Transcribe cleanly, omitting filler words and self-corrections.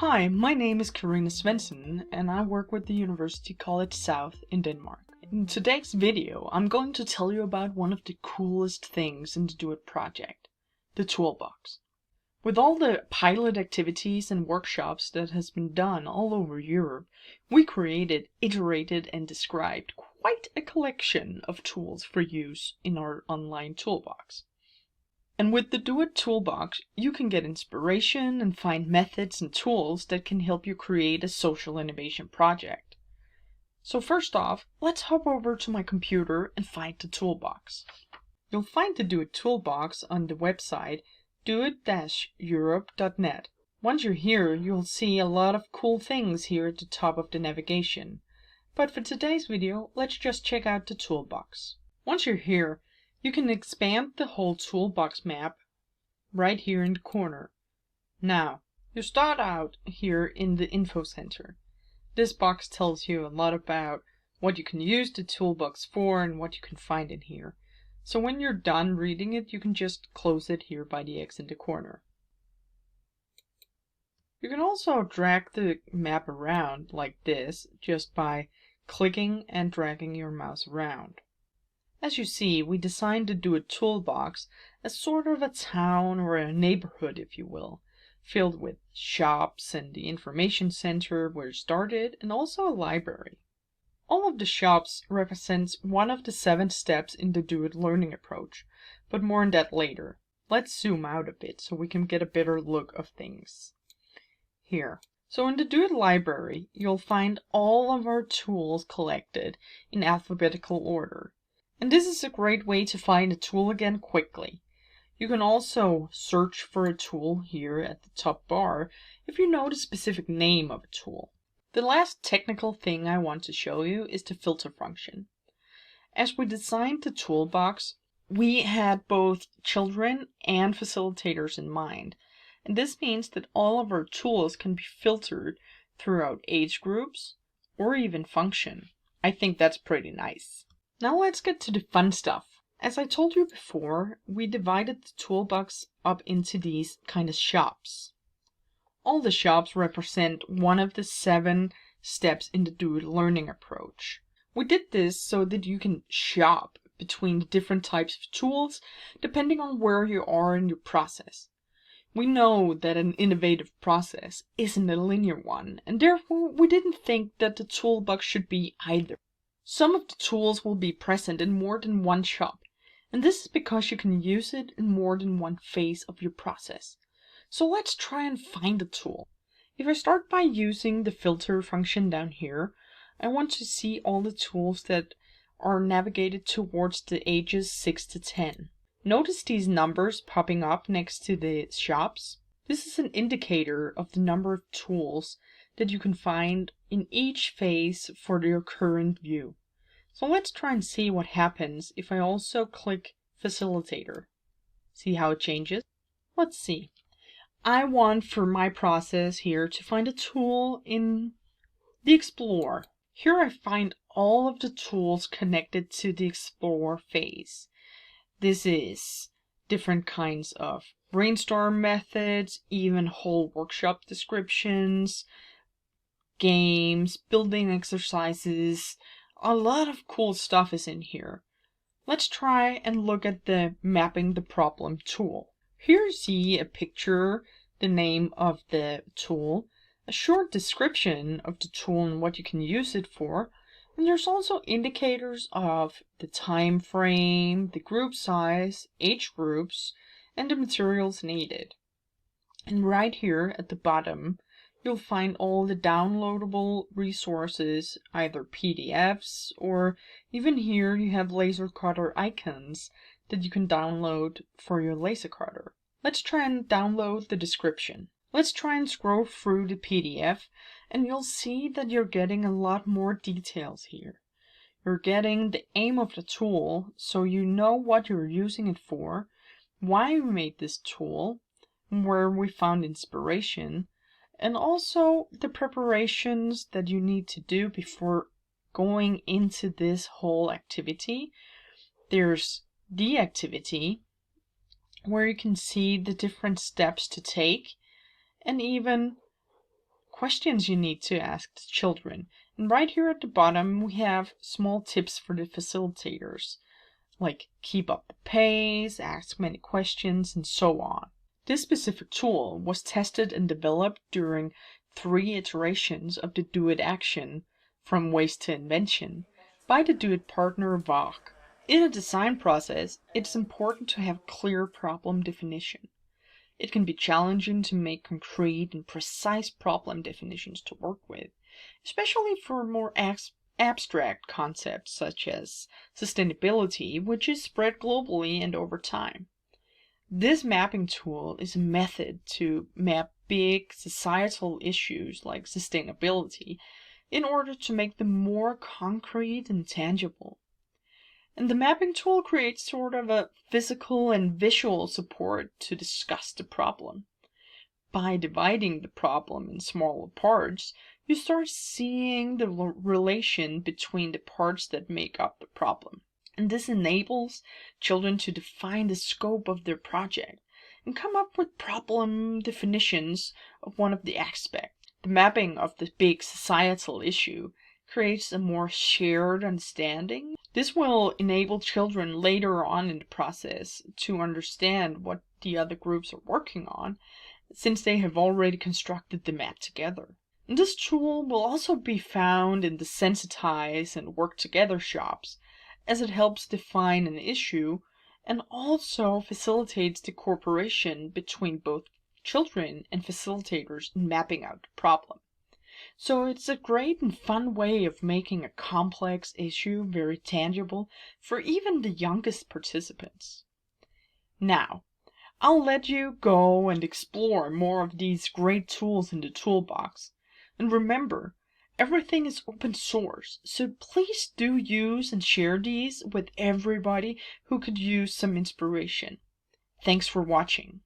Hi, my name is Karina Svensson and I work with the University College South in Denmark. In today's video, I'm going to tell you about one of the coolest things in the DOIT project, the Toolbox. With all the pilot activities and workshops that has been done all over Europe, we created, iterated and described quite a collection of tools for use in our online toolbox. And with the DOIT Toolbox, you can get inspiration and find methods and tools that can help you create a social innovation project. So first off, let's hop over to my computer and find the toolbox. You'll find the DOIT Toolbox on the website doit-europe.net. Once you're here, you'll see a lot of cool things here at the top of the navigation. But for today's video, let's just check out the toolbox. Once you're here, you can expand the whole toolbox map right here in the corner. Now, you start out here in the info center. This box tells you a lot about what you can use the toolbox for and what you can find in here. So when you're done reading it, you can just close it here by the X in the corner. You can also drag the map around like this just by clicking and dragging your mouse around. As you see, we designed the DOIT Toolbox as sort of a town or a neighborhood, if you will, filled with shops and the information center where it started, and also a library. All of the shops represents one of the 7 steps in the DOIT learning approach, but more on that later. Let's zoom out a bit so we can get a better look of things. Here. So in the DOIT library, you'll find all of our tools collected in alphabetical order. And this is a great way to find a tool again quickly. You can also search for a tool here at the top bar if you know the specific name of a tool. The last technical thing I want to show you is the filter function. As we designed the toolbox, we had both children and facilitators in mind. And this means that all of our tools can be filtered throughout age groups or even function. I think that's pretty nice. Now let's get to the fun stuff. As I told you before, we divided the toolbox up into these kind of shops. All the shops represent one of the 7 steps in the DOIT learning approach. We did this so that you can shop between the different types of tools depending on where you are in your process. We know that an innovative process isn't a linear one, and therefore we didn't think that the toolbox should be either. Some of the tools will be present in more than one shop, and this is because you can use it in more than one phase of your process. So let's try and find a tool. If I start by using the filter function down here, I want to see all the tools that are navigated towards the ages 6 to 10. Notice these numbers popping up next to the shops. This is an indicator of the number of tools that you can find in each phase for your current view. So let's try and see what happens if I also click Facilitator. See how it changes? Let's see. I want for my process here to find a tool in the Explore. Here I find all of the tools connected to the Explore phase. This is different kinds of brainstorm methods, even whole workshop descriptions, games, building exercises. A lot of cool stuff is in here. Let's try and look at the Mapping the Problem tool. Here you see a picture, the name of the tool, a short description of the tool and what you can use it for, and there's also indicators of the time frame, the group size, age groups, and the materials needed. And right here at the bottom, you'll find all the downloadable resources, either PDFs or even here you have laser cutter icons that you can download for your laser cutter. Let's try and download the description. Let's try and scroll through the PDF and you'll see that you're getting a lot more details here. You're getting the aim of the tool so you know what you're using it for, why we made this tool, where we found inspiration, and also the preparations that you need to do before going into this whole activity. There's the activity where you can see the different steps to take and even questions you need to ask the children. And right here at the bottom, we have small tips for the facilitators, like keep up the pace, ask many questions, and so on. This specific tool was tested and developed during 3 iterations of the Do It action from waste to invention by the Do It partner VOC. In a design process, it's important to have clear problem definition. It can be challenging to make concrete and precise problem definitions to work with, especially for more abstract concepts such as sustainability, which is spread globally and over time. This mapping tool is a method to map big societal issues like sustainability in order to make them more concrete and tangible. And the mapping tool creates sort of a physical and visual support to discuss the problem. By dividing the problem in smaller parts, you start seeing the relation between the parts that make up the problem. And this enables children to define the scope of their project and come up with problem definitions of one of the aspects. The mapping of the big societal issue creates a more shared understanding. This will enable children later on in the process to understand what the other groups are working on, since they have already constructed the map together. And this tool will also be found in the Sensitize and Work Together shops, as it helps define an issue and also facilitates the cooperation between both children and facilitators in mapping out the problem. So it's a great and fun way of making a complex issue very tangible for even the youngest participants. Now, I'll let you go and explore more of these great tools in the toolbox. And remember, everything is open source, so please do use and share these with everybody who could use some inspiration. Thanks for watching.